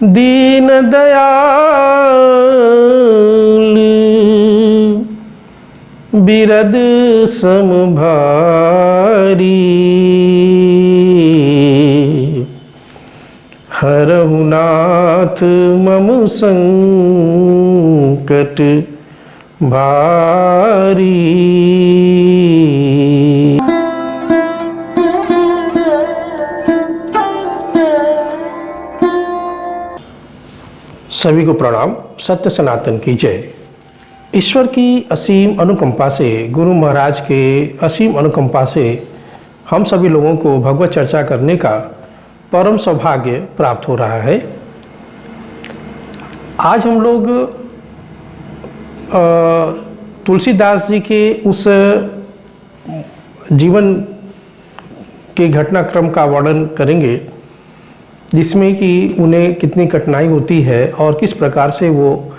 दीन दयाल बिरद समभारी, हरहु नाथ मम संकट भारी। सभी को प्रणाम। सत्य सनातन की जय। ईश्वर की असीम अनुकंपा से, गुरु महाराज के असीम अनुकंपा से हम सभी लोगों को भगवत चर्चा करने का परम सौभाग्य प्राप्त हो रहा है। आज हम लोग तुलसीदास जी के उस जीवन के घटनाक्रम का वर्णन करेंगे जिसमें कि उन्हें कितनी कठिनाई होती है और किस प्रकार से वो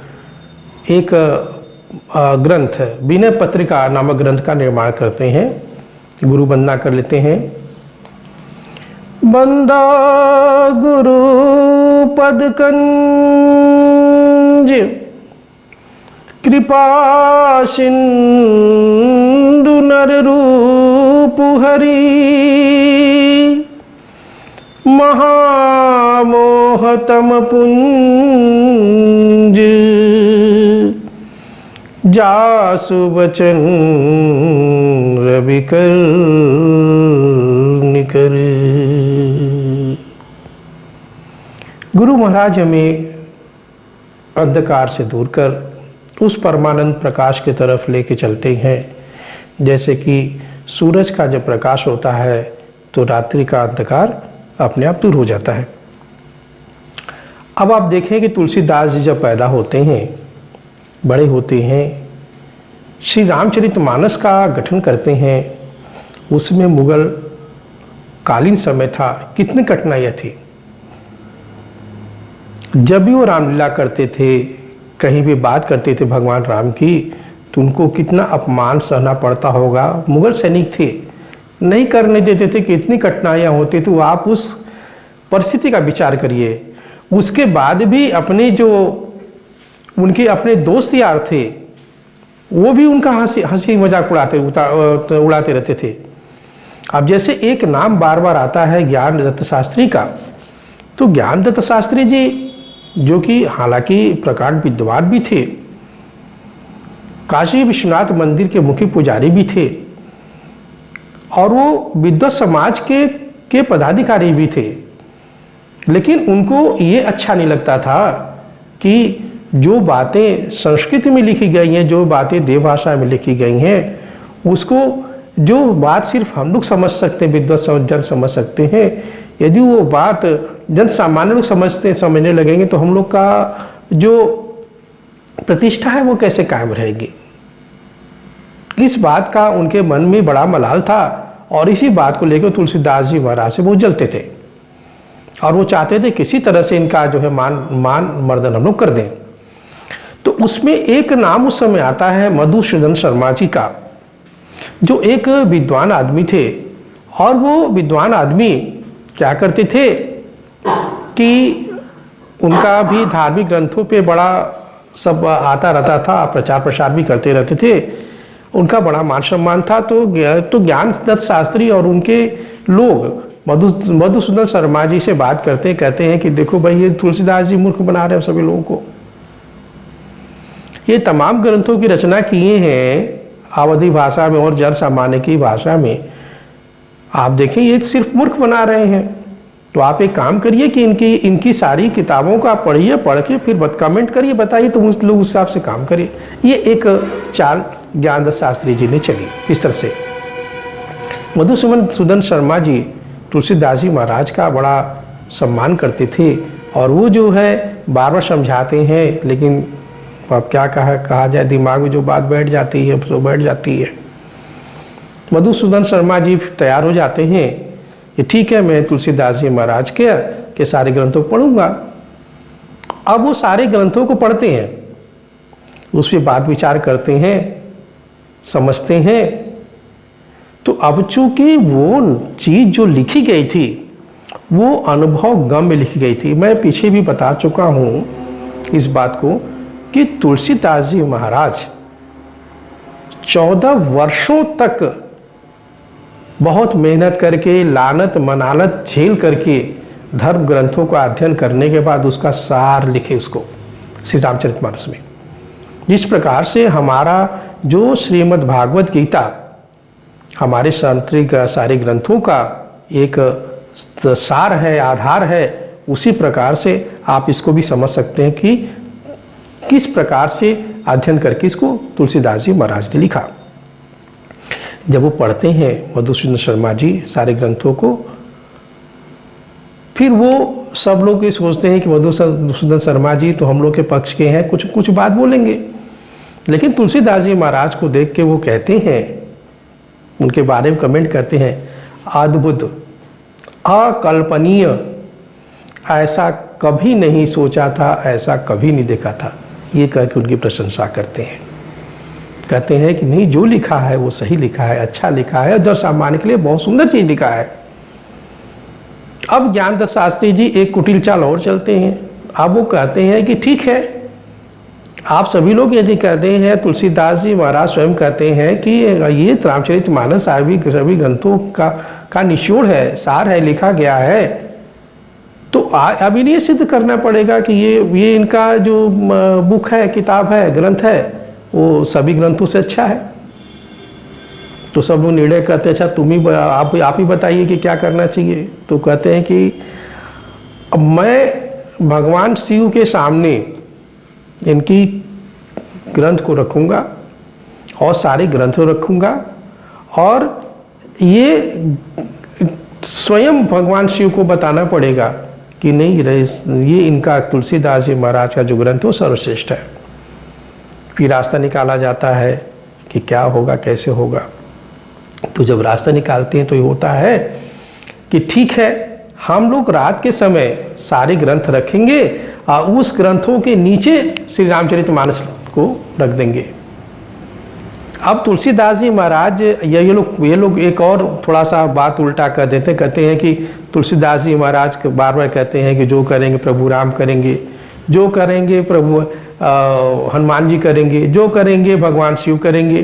एक ग्रंथ विनय पत्रिका नामक ग्रंथ का निर्माण करते हैं। गुरु वंदना कर लेते हैं। बंदा गुरु पदकंज कृपा सिंधु नर रूप हरि, महामोहतम पुंज जासु बचन रवि कर निकर। गुरु महाराज हमें अंधकार से दूर कर उस परमानंद प्रकाश की तरफ लेके चलते हैं। जैसे कि सूरज का जब प्रकाश होता है तो रात्रि का अंधकार अपने आप दूर हो जाता है। अब आप देखें कि तुलसीदास जी जब पैदा होते हैं, बड़े होते हैं, श्री रामचरितमानस का गठन करते हैं, उसमें मुगल कालीन समय था, कितनी कठिनाइयाँ थी। जब भी वो रामलीला करते थे, कहीं भी बात करते थे भगवान राम की, तो उनको कितना अपमान सहना पड़ता होगा। मुगल सैनिक थे, नहीं करने देते थे कि इतनी कठिनाइयाँ होती। तो आप उस परिस्थिति का विचार करिए। उसके बाद भी अपने जो उनके अपने दोस्त यार थे वो भी उनका हंसी मजाक उड़ाते रहते थे। अब जैसे एक नाम बार बार आता है ज्ञान दत्त शास्त्री का, तो ज्ञान दत्त शास्त्री जी जो कि हालांकि प्रकांड विद्वान भी थे, काशी विश्वनाथ मंदिर के मुख्य पुजारी भी थे और वो विद्वत समाज के पदाधिकारी भी थे। लेकिन उनको ये अच्छा नहीं लगता था कि जो बातें संस्कृत में लिखी गई हैं, जो बातें देवभाषा में लिखी गई हैं, उसको जो बात सिर्फ हम लोग समझ सकते हैं, विद्वत जन समझ सकते हैं, यदि वो बात जन सामान्य लोग समझने लगेंगे तो हम लोग का जो प्रतिष्ठा है वो कैसे कायम रहेगी। इस बात का उनके मन में बड़ा मलाल था और इसी बात को लेकर तुलसीदास जी महाराज से वो जलते थे और वो चाहते थे किसी तरह से इनका जो है मान मर्दन हम लोग कर दें। तो उसमें एक नाम उस समय आता है मधुसूदन शर्मा जी का, जो एक विद्वान आदमी थे। और वो विद्वान आदमी क्या करते थे कि उनका भी धार्मिक ग्रंथों पे बड़ा सब आता रहता था, प्रचार प्रसार भी करते रहते थे, उनका बड़ा मान सम्मान था। तो ज्ञान दत्त शास्त्री और उनके लोग मधुसूदन शर्मा जी से बात कहते हैं कि देखो भाई, ये तुलसीदास जी मूर्ख बना रहे हैं सभी लोगों को। ये तमाम ग्रंथों की रचना किए हैं अवधी भाषा में और जन सामान्य की भाषा में। आप देखें ये सिर्फ मूर्ख बना रहे हैं। तो आप एक काम करिए कि इनकी सारी किताबों को आप पढ़िए, पढ़ के फिर कमेंट करिए, बताइए, तो उस लोग उस हिसाब से काम करिए। ये एक चाल ज्ञानदत्त शास्त्री जी ने चली। इस तरह से मधुसूदन शर्मा जी तुलसीदास जी महाराज का बड़ा सम्मान करते थे और वो जो है बार बार समझाते हैं, लेकिन अब क्या कहा जाए, दिमाग में जो बात बैठ जाती है तो बैठ जाती है। मधुसूदन शर्मा जी तैयार हो जाते हैं कि ठीक है, मैं तुलसीदास जी महाराज के सारे ग्रंथों को पढ़ूंगा। अब वो सारे ग्रंथों को पढ़ते हैं, उस पर बात विचार करते हैं, समझते हैं। तो अब चूंकि वो चीज जो लिखी गई थी वो अनुभव गम में लिखी गई थी। मैं पीछे भी बता चुका हूँ इस बात को कि तुलसीदास जी महाराज 14 वर्षों तक बहुत मेहनत करके, लानत मनानत झेल करके धर्म ग्रंथों का अध्ययन करने के बाद उसका सार लिखे उसको श्री रामचरितमानस में। इस प्रकार से हमारा जो श्रीमद् भागवत गीता हमारे तांत्रिक सारे ग्रंथों का एक सार है, आधार है, उसी प्रकार से आप इसको भी समझ सकते हैं कि किस प्रकार से अध्ययन करके इसको तुलसीदास जी महाराज ने लिखा। जब वो पढ़ते हैं मधुसूदन शर्मा जी सारे ग्रंथों को, फिर वो सब लोग ये सोचते हैं कि मधुसूदन शर्मा जी तो हम लोग के पक्ष के हैं, कुछ कुछ बात बोलेंगे, लेकिन तुलसीदास जी महाराज को देख के वो कहते हैं, उनके बारे में कमेंट करते हैं, अद्भुत, अकल्पनीय, ऐसा कभी नहीं सोचा था, ऐसा कभी नहीं देखा था, ये कह के उनकी प्रशंसा करते हैं। कहते हैं कि नहीं, जो लिखा है वो सही लिखा है, अच्छा लिखा है, और सामान्य के लिए बहुत सुंदर चीज लिखा है। अब ज्ञानदत्त शास्त्री जी एक कुटिल चाल और चलते हैं। अब वो कहते हैं कि ठीक है, आप सभी लोग यदि कहते हैं, तुलसीदास जी महाराज स्वयं कहते हैं कि ये रामचरितमानस सभी ग्रंथों का निचोड़ है, सार है, लिखा गया है, तो अभी नहीं सिद्ध करना पड़ेगा कि ये इनका जो बुक है, किताब है, ग्रंथ है, वो सभी ग्रंथों से अच्छा है। तो सब लोग निर्णय करते हैं, अच्छा तुम ही आप ही बताइए कि क्या करना चाहिए। तो कहते हैं कि अब मैं भगवान शिव के सामने इनकी ग्रंथ को रखूंगा और सारे ग्रंथों रखूंगा, और ये स्वयं भगवान शिव को बताना पड़ेगा कि नहीं, ये इनका तुलसीदास जी महाराज का जो ग्रंथ हो सर्वश्रेष्ठ है। फिर रास्ता निकाला जाता है कि क्या होगा, कैसे होगा। तो जब रास्ता निकालते हैं तो ये होता है कि ठीक है, हम लोग रात के समय सारे ग्रंथ रखेंगे और उस ग्रंथों के नीचे श्री रामचरितमानस को रख देंगे। अब तुलसीदास जी महाराज ये लोग एक और थोड़ा सा बात उल्टा कर देते, कहते हैं कि तुलसीदास जी महाराज बार बार कहते हैं कि जो करेंगे प्रभु राम करेंगे, जो करेंगे प्रभु हनुमान जी करेंगे, जो करेंगे भगवान शिव करेंगे।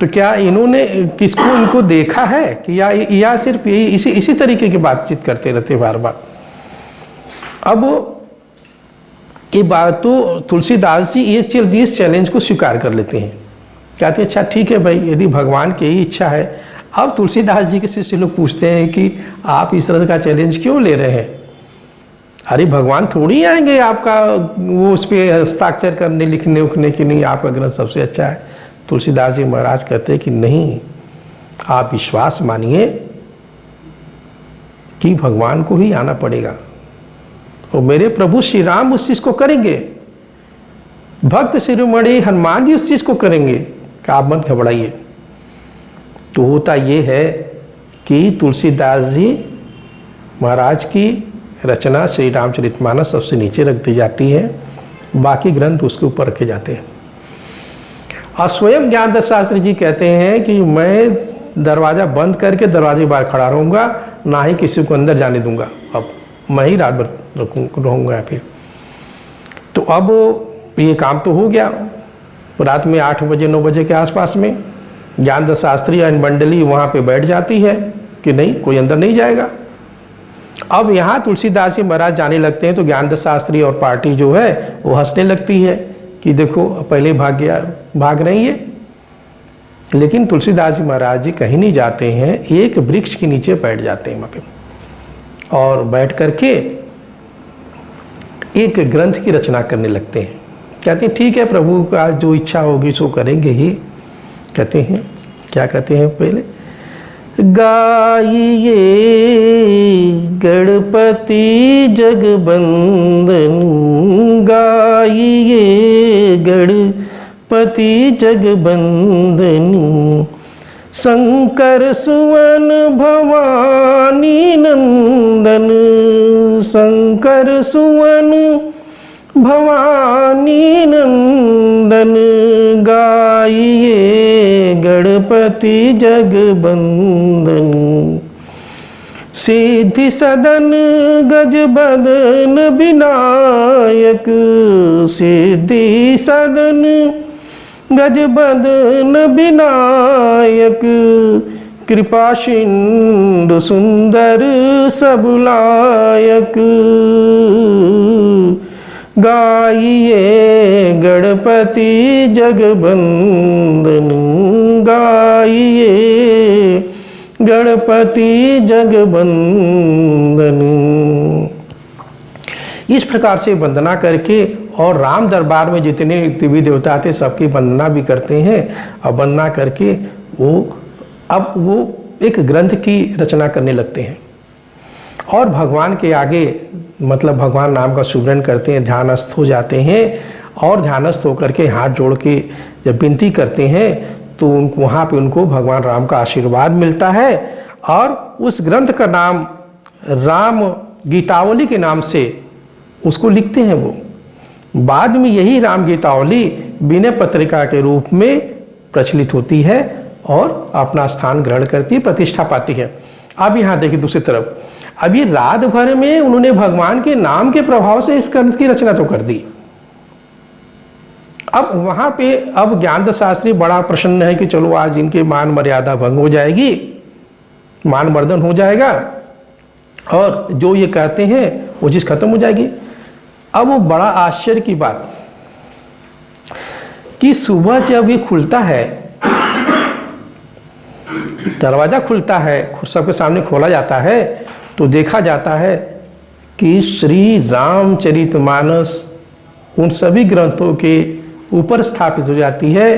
तो क्या इन्होंने किसको इनको देखा है कि या सिर्फ यही इसी तरीके की बातचीत करते रहते बार बार। अब ये बात तो तुलसीदास जी इस चैलेंज को स्वीकार कर लेते हैं, कहते हैं अच्छा ठीक है भाई, यदि भगवान की यही इच्छा है। अब तुलसीदास जी के शिष्य लोग पूछते हैं कि आप इस तरह का चैलेंज क्यों ले रहे हैं? अरे भगवान थोड़ी आएंगे आपका वो उस पर हस्ताक्षर करने, लिखने उखने की, नहीं आपका ग्रंथ सबसे अच्छा है। तुलसीदास जी महाराज कहते हैं कि नहीं, आप विश्वास मानिए कि भगवान को ही आना पड़ेगा और मेरे प्रभु श्री राम उस चीज को करेंगे, भक्त शिरोमणि हनुमान जी उस चीज को करेंगे, कि आप मत घबराइए। तो होता ये है कि तुलसीदास जी महाराज की रचना श्री रामचरितमानस सबसे नीचे रख दी जाती है, बाकी ग्रंथ उसके ऊपर रखे जाते हैं। और स्वयं ज्ञानदत्त शास्त्री जी कहते हैं कि मैं दरवाजा बंद करके दरवाजे के बाहर खड़ा रहूंगा, ना ही किसी को अंदर जाने दूंगा, अब मैं ही रात भर रहूंगा। फिर तो अब ये काम तो हो गया। रात में 8 बजे 9 बजे के आसपास में ज्ञानदत्त शास्त्री एंड मंडली वहाँ पे बैठ जाती है कि नहीं, कोई अंदर नहीं जाएगा। अब यहाँ तुलसीदास जी महाराज जाने लगते हैं तो ज्ञानदत्त शास्त्री और पार्टी जो है वो हंसने लगती है कि देखो पहले भाग रही है। लेकिन तुलसीदास जी महाराज जी कहीं नहीं जाते हैं, एक वृक्ष के नीचे बैठ जाते हैं वहाँ पे, और बैठ करके एक ग्रंथ की रचना करने लगते हैं। कहते हैं ठीक है, प्रभु का जो इच्छा होगी सो करेंगे ही। कहते हैं, क्या कहते हैं पहले, गाइए गणपति जगबंदन, गाइए गणपति जगबंदन, शंकर सुवन भवानी नंदन, शंकर सुवन भवानी नंदन, गाइए गणपति जगबंदन। सिद्धि सदन गज बदन विनायक, सिद्धि सदन गज बदन विनायक, कृपा सिंधु सुंदर सब लायक, गाइए गणपति जगबंदन, गाइए गणपति जगबंदन। इस प्रकार से वंदना करके और राम दरबार में जितने देवी देवता थे सबकी वंदना भी करते हैं, और वंदना करके वो एक ग्रंथ की रचना करने लगते हैं और भगवान के आगे मतलब भगवान नाम का सुमिरन करते हैं, ध्यानस्थ हो जाते हैं और ध्यानस्थ होकर के हाथ जोड़ के जब विनती करते हैं तो वहाँ पे उनको भगवान राम का आशीर्वाद मिलता है और उस ग्रंथ का नाम राम गीतावली के नाम से उसको लिखते हैं। वो बाद में यही राम गीतावली विनय पत्रिका के रूप में प्रचलित होती है और अपना स्थान ग्रहण करती, प्रतिष्ठा पाती है। अब यहाँ देखिए दूसरी तरफ, अभी रात भर में उन्होंने भगवान के नाम के प्रभाव से इस ग्रंथ की रचना तो कर दी। अब वहां पे अब ज्ञानदत्त शास्त्री बड़ा प्रसन्न है कि चलो आज इनके मान मर्यादा भंग हो जाएगी, मान मर्दन हो जाएगा और जो ये कहते हैं वो चीज खत्म हो जाएगी। अब वो बड़ा आश्चर्य की बात कि सुबह जब ये खुलता है, दरवाजा खुलता है, सबके सामने खोला जाता है तो देखा जाता है कि श्री रामचरितमानस उन सभी ग्रंथों के ऊपर स्थापित हो जाती है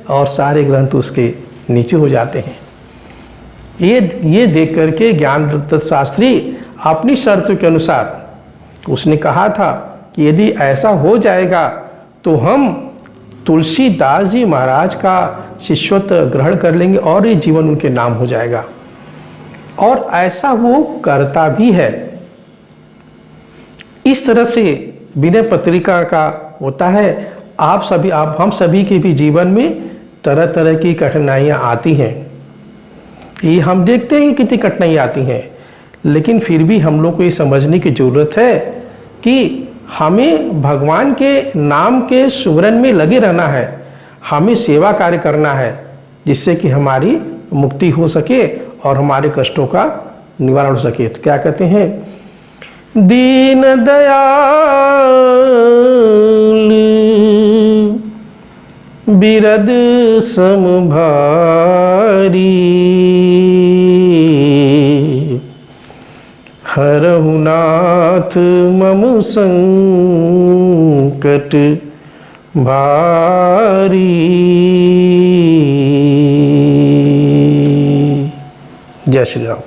और सारे ग्रंथ उसके नीचे हो जाते हैं। ये देख करके ज्ञानदत्त शास्त्री अपनी शर्त के अनुसार उसने कहा था कि यदि ऐसा हो जाएगा तो हम तुलसीदास जी महाराज का शिष्यत्व ग्रहण कर लेंगे और ये जीवन उनके नाम हो जाएगा। और ऐसा वो करता भी है। इस तरह से विनय पत्रिका का होता है। हम सभी के भी जीवन में तरह तरह की कठिनाइयाँ आती हैं, ये हम देखते हैं कि कितनी कठिनाइयाँ आती हैं, लेकिन फिर भी हम लोग को ये समझने की ज़रूरत है कि हमें भगवान के नाम के सुमिरन में लगे रहना है, हमें सेवा कार्य करना है जिससे कि हमारी मुक्ति हो सके और हमारे कष्टों का निवारण हो सके। तो क्या कहते हैं, दीन दयाल बिरद समभारी, हरहु नाथ मम संकट भारी। जय श्री राम।